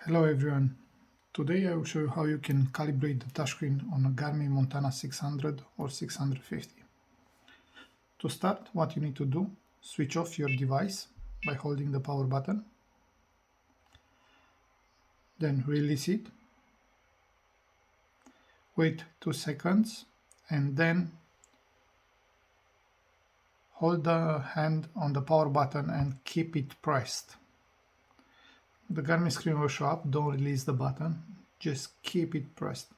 Hello everyone, today I will show you how you can calibrate the touchscreen on a Garmin Montana 600 or 650. To start, what you need to do, switch off your device by holding the power button, then release it, wait 2 seconds and then hold the hand on the power button and keep it pressed. The Garmin screen will show up, don't release the button, just keep it pressed.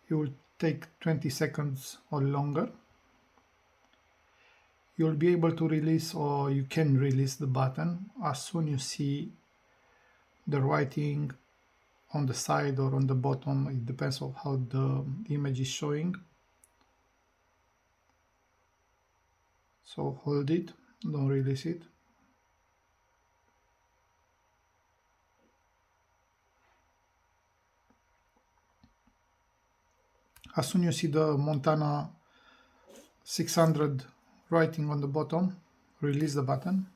It will take 20 seconds or longer. You'll be able to release, or you can release the button as soon as you see the writing on the side or on the bottom. It depends on how the image is showing. So hold it, don't release it. As soon as you see the Montana 600 writing on the bottom, release the button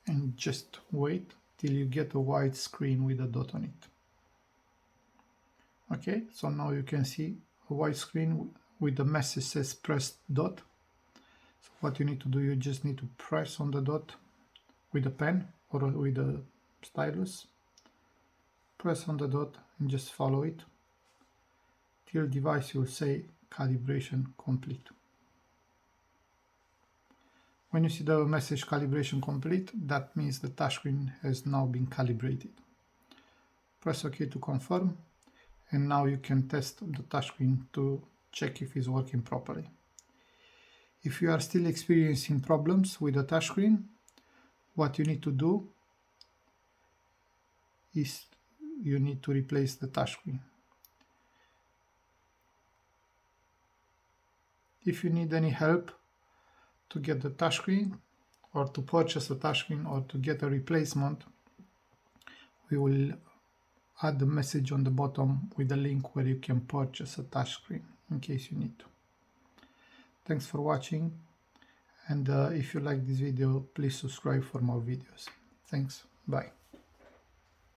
and just wait till you get a white screen with a dot on it. Okay, so now you can see a white screen with the message says press dot. So what you need to do, you just need to press on the dot with a pen or with a stylus. Press on the dot and just follow it till device will say calibration complete. When you see the message calibration complete, that means the touchscreen has now been calibrated. Press OK to confirm, and now you can test the touchscreen to check if it's working properly. If you are still experiencing problems with the touchscreen, what you need to do is you need to replace the touchscreen. If you need any help to get the touchscreen, or to purchase a touchscreen, or to get a replacement, we will add the message on the bottom with a link where you can purchase a touchscreen in case you need to. Thanks for watching, and if you like this video, please subscribe for more videos. Thanks, bye.